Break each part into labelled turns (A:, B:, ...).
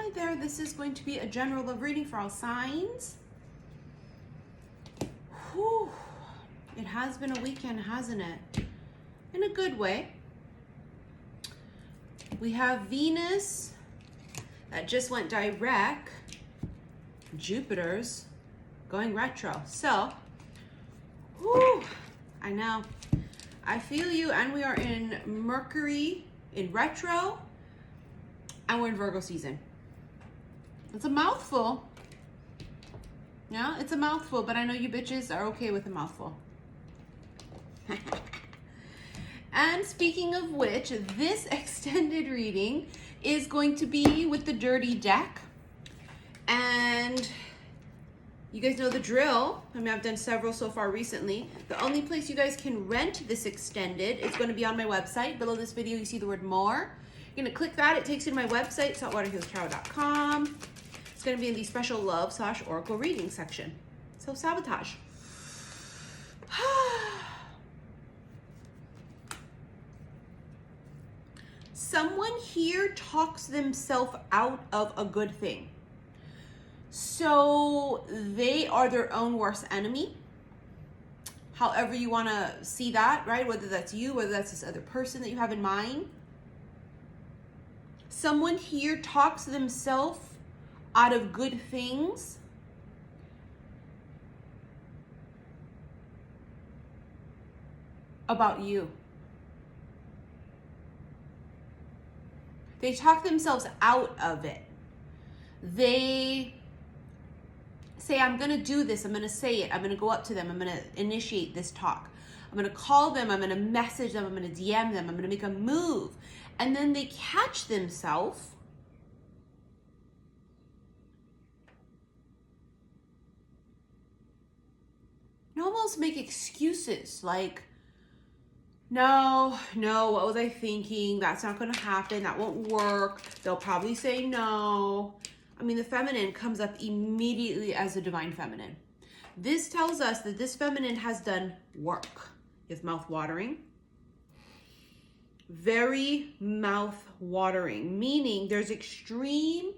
A: Hi there, this is going to be a general love reading for all signs. Whew. It has been a weekend, hasn't it? In a good way. We have Venus that just went direct, Jupiter's going retro. So, whew, I know. I feel you, and we are in Mercury in retro, and we're in Virgo season. It's a mouthful. Yeah, it's a mouthful, but I know you bitches are okay with a mouthful. And speaking of which, this extended reading is going to be with the dirty deck. And you guys know the drill. I mean, I've done several so far recently. The only place you guys can rent this extended is going to be on my website. Below this video, you see the word more. You're going to click that. It takes you to my website, saltwaterhealstarot.com. It's going to be in the special love/oracle reading section. So sabotage. Someone here talks themselves out of a good thing. So they are their own worst enemy. However you want to see that, right? Whether that's you, whether that's this other person that you have in mind. Someone here talks themselves out of good things. About you. They talk themselves out of it. They say, I'm going to do this. I'm going to say it. I'm going to go up to them. I'm going to initiate this talk. I'm going to call them. I'm going to message them. I'm going to DM them. I'm going to make a move. And then they catch themselves and almost make excuses like, no, what was I thinking? That's not going to happen. That won't work. They'll probably say no. I mean, the feminine comes up immediately as a divine feminine. This tells us that this feminine has done work. It's mouth-watering. Very mouth-watering, meaning there's extreme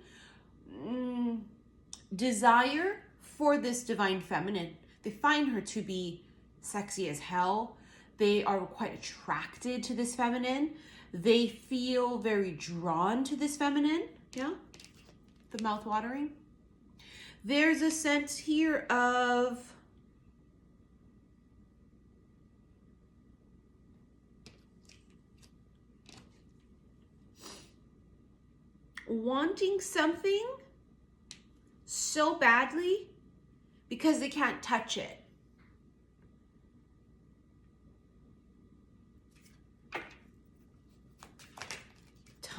A: desire for this divine feminine. They find her to be sexy as hell. They are quite attracted to this feminine. They feel very drawn to this feminine. Yeah, the mouth-watering. There's a sense here of wanting something so badly because they can't touch it.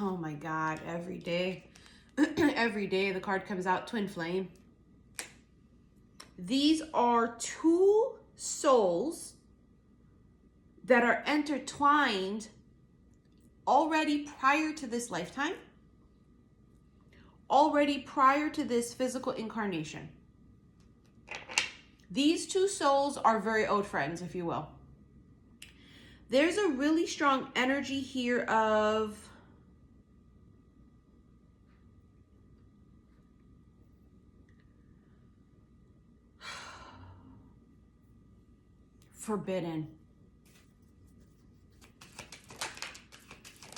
A: Oh my God, every day, every day the card comes out, Twinflame. These are two souls that are intertwined already prior to this lifetime, already prior to this physical incarnation. These two souls are very old friends, if you will. There's a really strong energy here of forbidden.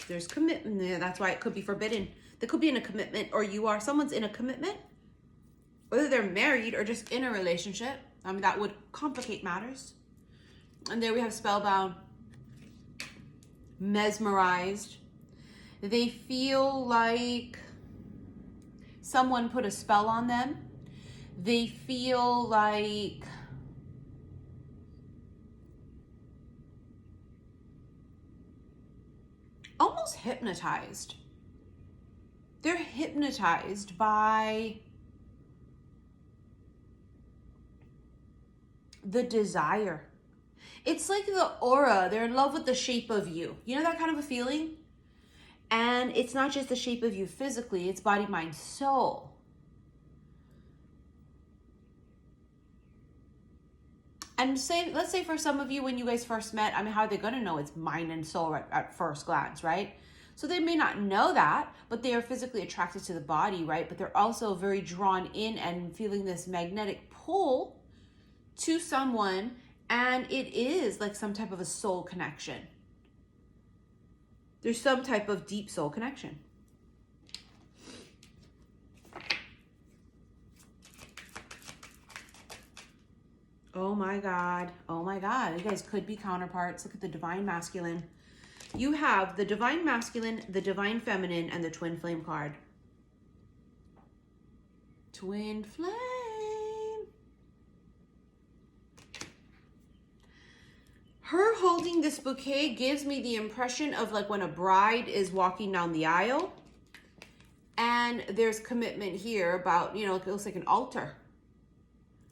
A: There's commitment there. That's why it could be forbidden. They could be in a commitment, or someone's in a commitment, whether they're married or just in a relationship. I mean, that would complicate matters. And there we have spellbound, mesmerized. They feel like someone put a spell on them. They feel like almost hypnotized. They're hypnotized by the desire. It's like the aura. They're in love with the shape of you. You know that kind of a feeling? And it's not just the shape of you physically, it's body, mind, soul. And let's say for some of you, when you guys first met, I mean, how are they going to know it's mind and soul at first glance, right? So they may not know that, but they are physically attracted to the body, right? But they're also very drawn in and feeling this magnetic pull to someone, and it is like some type of a soul connection. There's some type of deep soul connection. Oh my God. Oh my God. You guys could be counterparts. Look at the divine masculine. You have the divine masculine, the divine feminine, and the twin flame card. Twin flame. Her holding this bouquet gives me the impression of like when a bride is walking down the aisle and there's commitment here about, you know, it looks like an altar.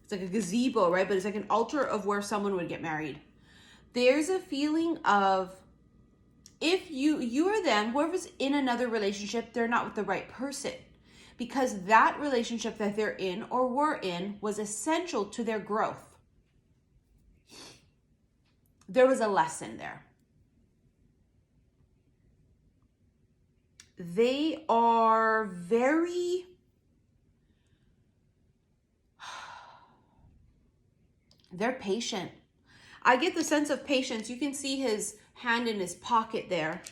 A: It's like a gazebo, right? But it's like an altar of where someone would get married. There's a feeling of, if you or them, whoever's in another relationship, they're not with the right person, because that relationship that they're in or were in was essential to their growth. There was a lesson there. They are very they're patient. I get the sense of patience. You can see his hand in his pocket there.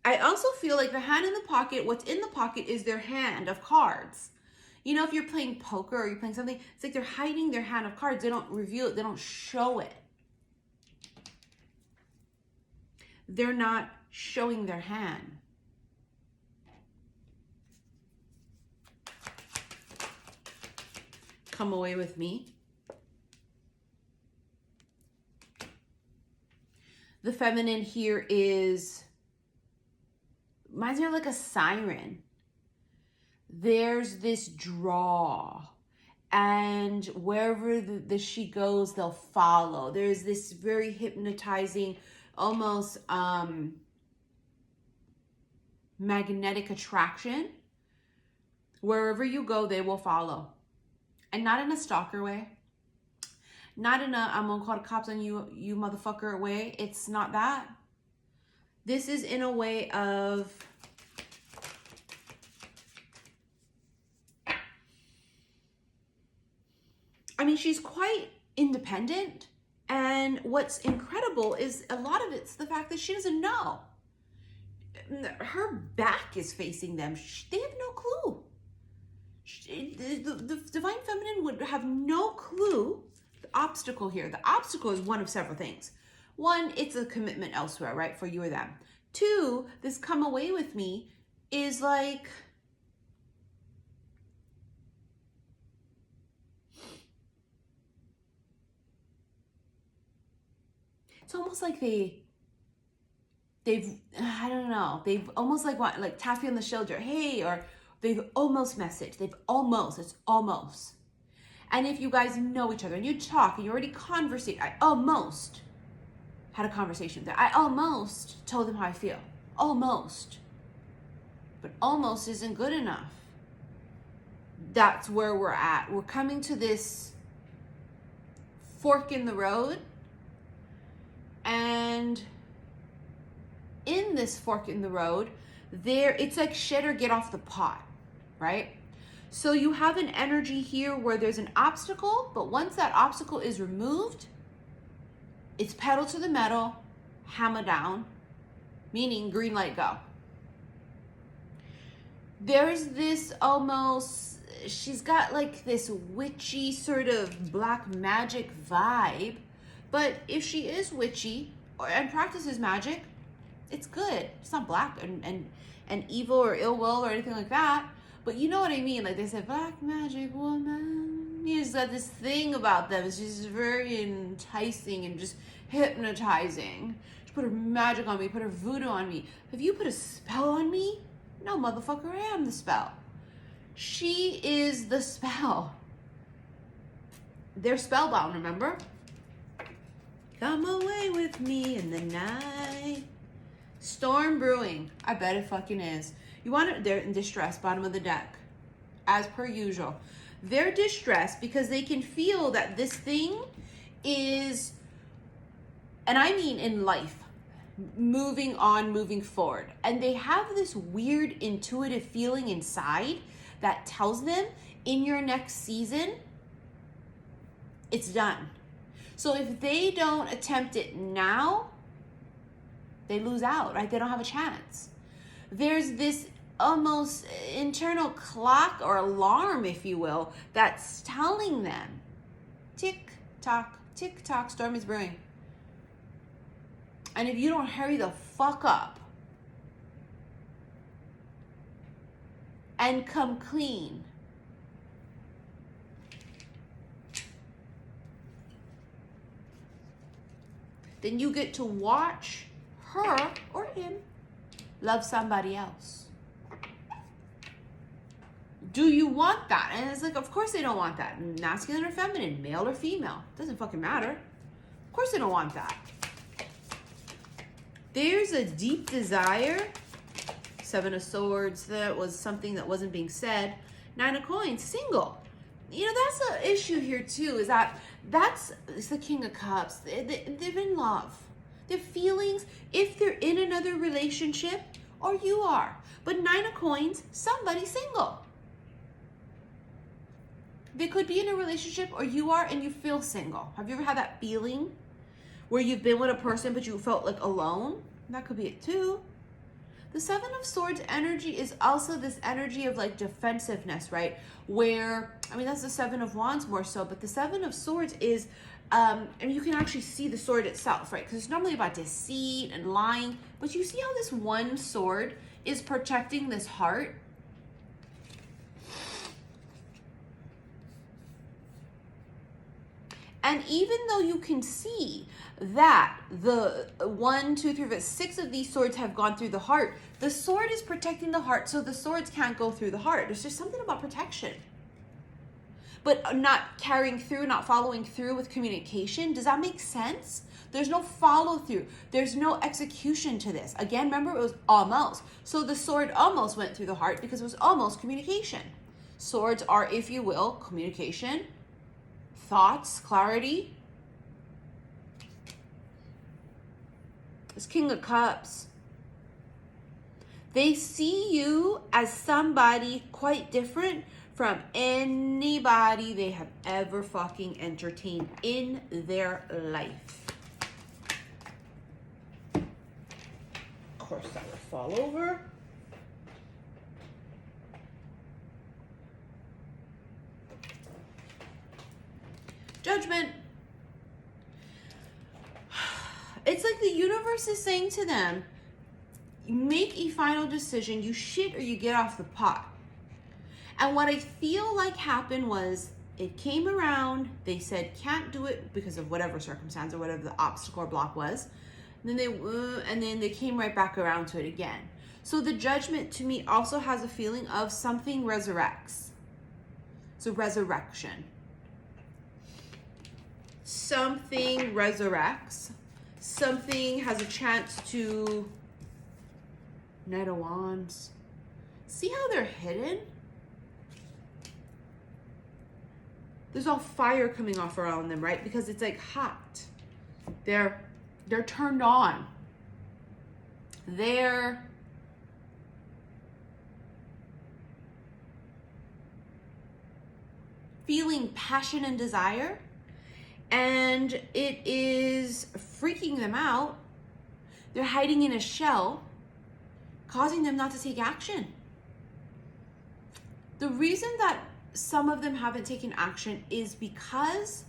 A: I also feel like the hand in the pocket, what's in the pocket is their hand of cards. You know, if you're playing poker or you're playing something, it's like they're hiding their hand of cards. They don't reveal it. They don't show it. They're not showing their hand. Come away with me. The feminine here reminds me of like a siren. There's this draw, and wherever she goes, they'll follow. There's this very hypnotizing, almost magnetic attraction. Wherever you go, they will follow. And not in a stalker way. Not in a, I'm gonna call the cops on you, you motherfucker way. It's not that. This is in a way of, I mean, she's quite independent. And what's incredible is a lot of it's the fact that she doesn't know. Her back is facing them. They have no clue. The divine feminine would have no clue. The obstacle here. The obstacle is one of several things. One, it's a commitment elsewhere, right? For you or them. Two, this come away with me is like, it's almost like they've, I don't know, they've almost like tap you on the shoulder, hey, or they've almost messaged, it's almost. And if you guys know each other and you talk and you already conversate, I almost had a conversation with them. I almost told them how I feel, almost. But almost isn't good enough. That's where we're at. We're coming to this fork in the road. And in this fork in the road, it's like shit or get off the pot, right? So you have an energy here where there's an obstacle, but once that obstacle is removed, it's pedal to the metal, hammer down, meaning green light, go. There's this almost, she's got like this witchy sort of black magic vibe, but if she is witchy and practices magic, it's good. It's not black and evil or ill will or anything like that. But you know what I mean? Like they said, black magic woman. He's got this thing about them. It's just very enticing and just hypnotizing. She put her magic on me, put her voodoo on me. Have you put a spell on me? No, motherfucker, I am the spell. She is the spell. They're spellbound, remember? Come away with me in the night. Storm brewing. I bet it fucking is. You want it? They're in distress, bottom of the deck. As per usual. They're distressed because they can feel that this thing is, and I mean in life, moving on, moving forward. And they have this weird intuitive feeling inside that tells them in your next season, it's done. So if they don't attempt it now, they lose out, right? They don't have a chance. There's this almost internal clock or alarm, if you will, that's telling them, tick tock, storm is brewing. And if you don't hurry the fuck up and come clean, then you get to watch her or him love somebody else. Do you want that? And it's like, of course they don't want that. Masculine or feminine, male or female, doesn't fucking matter. Of course they don't want that. There's a deep desire. Seven of Swords, that was something that wasn't being said. Nine of Coins, single. You know, that's an issue here too, is that it's the King of Cups. They're in love. Their feelings, if they're in another relationship, or you are. But Nine of Coins, somebody single. They could be in a relationship, or you are, and you feel single. Have you ever had that feeling where you've been with a person, but you felt like alone? That could be it too. The Seven of Swords energy is also this energy of like defensiveness, right? Where, I mean, that's the Seven of Wands more so, but the Seven of Swords is, and you can actually see the sword itself, right? Because it's normally about deceit and lying, but you see how this one sword is protecting this heart? And even though you can see that the 1, 2, 3, 4, 6 of these swords have gone through the heart, the sword is protecting the heart, so the swords can't go through the heart. There's just something about protection. But not carrying through, not following through with communication. Does that make sense? There's no follow through. There's no execution to this. Again, remember, it was almost. So the sword almost went through the heart because it was almost communication. Swords are, if you will, communication, thoughts, clarity. This King of Cups. They see you as somebody quite different from anybody they have ever fucking entertained in their life. Of course, that would fall over. Judgment. It's like the universe is saying to them, make a final decision. You shit or you get off the pot. And what I feel like happened was it came around. They said can't do it because of whatever circumstance or whatever the obstacle or block was. And then they came right back around to it again. So the Judgment to me also has a feeling of something resurrects. So resurrection. Something resurrects. Something has a chance to... Knight of Wands. See how they're hidden? There's all fire coming off around them, right? Because it's like hot. They're turned on. They're feeling passion and desire, and it is freaking them out. They're hiding in a shell, causing them not to take action. The reason that some of them haven't taken action is because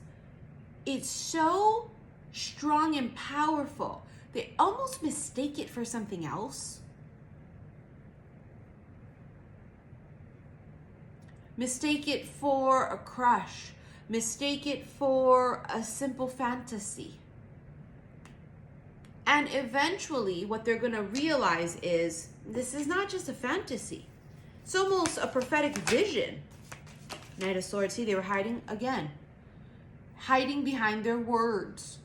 A: it's so strong and powerful. They almost mistake it for something else. Mistake it for a crush. Mistake it for a simple fantasy. And eventually what they're going to realize is this is not just a fantasy. It's almost a prophetic vision. Knight of Swords. See, they were hiding again. Hiding behind their words.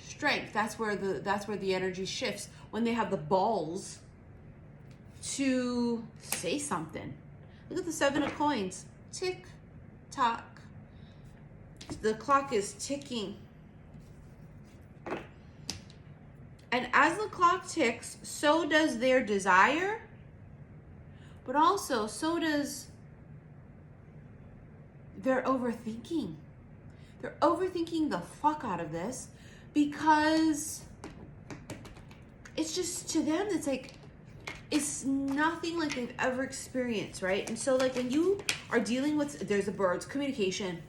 A: Strength. That's where the energy shifts when they have the balls to say something. Look at the Seven of Coins. Tick tock. The clock is ticking. And as the clock ticks, so does their desire, but also so does their overthinking. They're overthinking the fuck out of this because it's just, to them, it's like, it's nothing like they've ever experienced, right? And so like when you are dealing with, there's the birds, communication.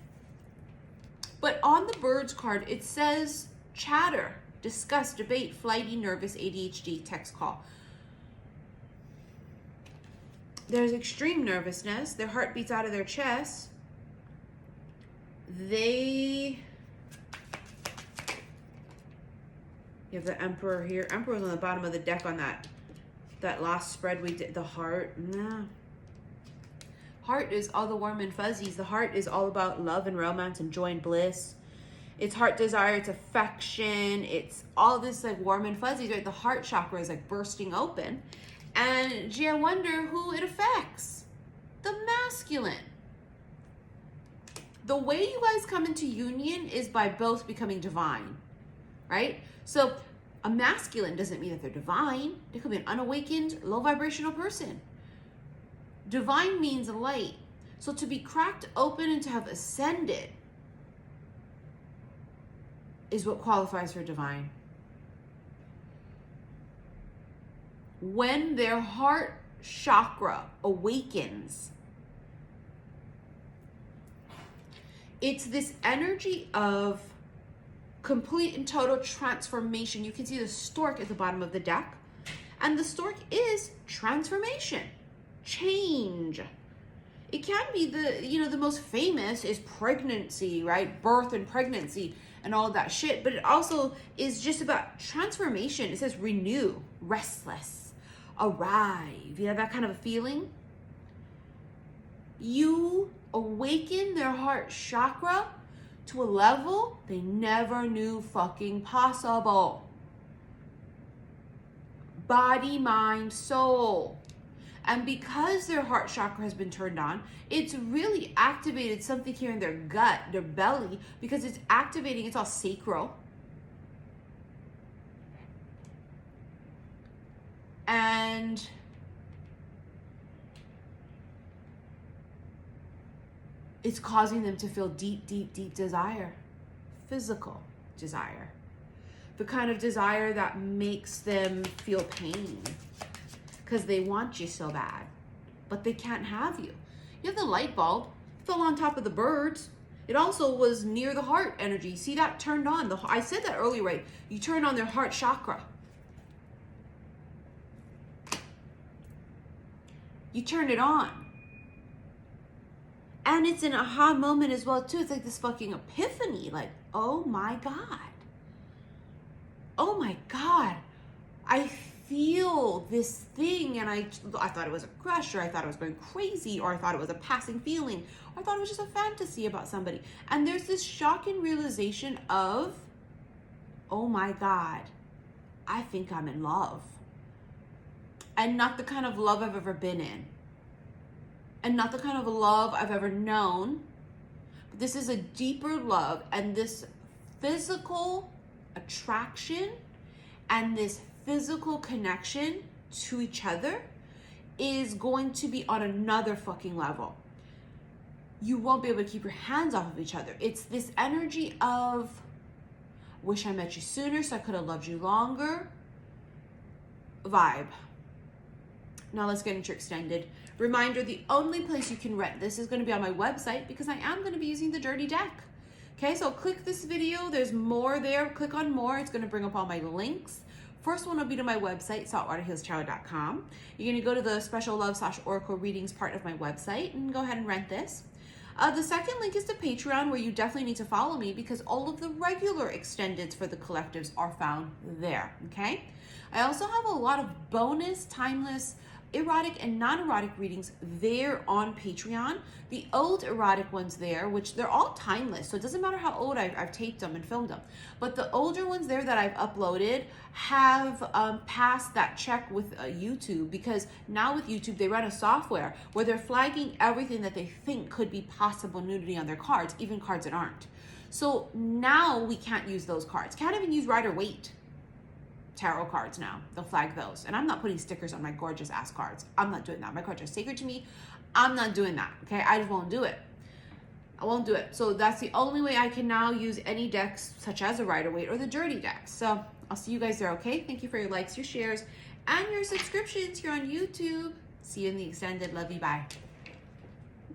A: But on the birds card, it says chatter, discuss, debate, flighty, nervous, ADHD, text, call. There's extreme nervousness. Their heart beats out of their chest. You have the Emperor here. Emperor's on the bottom of the deck on that last spread we did. The heart, no. Heart is all the warm and fuzzies. The heart is all about love and romance and joy and bliss. It's heart desire, it's affection, it's all this like warm and fuzzies, right? The heart chakra is like bursting open. And gee, I wonder who it affects. The masculine. The way you guys come into union is by both becoming divine, right? So a masculine doesn't mean that they're divine. They could be an unawakened, low vibrational person. Divine means light. So to be cracked open and to have ascended is what qualifies for divine. When their heart chakra awakens, it's this energy of complete and total transformation. You can see the stork at the bottom of the deck, and the stork is transformation, change. It can be the most famous is pregnancy, right? Birth and pregnancy and all of that shit, but it also is just about transformation. It says renew, restless, arrive. You know, that kind of a feeling. You awaken their heart chakra to a level they never knew fucking possible. Body, mind, soul. And because their heart chakra has been turned on, it's really activated something here in their gut, their belly, because it's activating, it's all sacral. And it's causing them to feel deep, deep, deep desire, physical desire. The kind of desire that makes them feel pain because they want you so bad, but they can't have you. You have the light bulb, fell on top of the birds. It also was near the heart energy. See that turned on. I said that earlier, right? You turn on their heart chakra. You turn it on. And it's an aha moment as well, too. It's like this fucking epiphany. Like, oh my God. Oh my God. I feel this thing, and I thought it was a crush, or I thought it was going crazy, or I thought it was a passing feeling, or I thought it was just a fantasy about somebody. And there's this shocking realization of, oh my God, I think I'm in love. And not the kind of love I've ever been in. And not the kind of love I've ever known. But this is a deeper love, and this physical attraction and this physical connection to each other is going to be on another fucking level. You won't be able to keep your hands off of each other. It's this energy of, wish I met you sooner so I could have loved you longer vibe. Now let's get into extended. Reminder, the only place you can rent this is going to be on my website because I am going to be using the dirty deck. Okay, so click this video. There's more there. Click on more. It's going to bring up all my links. First one will be to my website, saltwaterhealstarot.com. You're going to go to the special love / oracle readings part of my website and go ahead and rent this. The second link is to Patreon, where you definitely need to follow me because all of the regular extendeds for the collectives are found there, okay? I also have a lot of bonus, timeless, erotic and non-erotic readings there on Patreon. The old erotic ones there, which they're all timeless, so it doesn't matter how old I've taped them and filmed them. But the older ones there that I've uploaded have passed that check with YouTube, because now with YouTube, they run a software where they're flagging everything that they think could be possible nudity on their cards, even cards that aren't. So now we can't use those cards. Can't even use Rider Waite tarot cards now. They'll flag those. And I'm not putting stickers on my gorgeous ass cards. I'm not doing that. My cards are sacred to me. I'm not doing that. Okay, I just won't do it. I won't do it. So that's the only way I can now use any decks, such as the Rider-Waite or the Dirty decks. So I'll see you guys there, okay? Thank you for your likes, your shares, and your subscriptions here on YouTube. See you in the extended. Love you. Bye.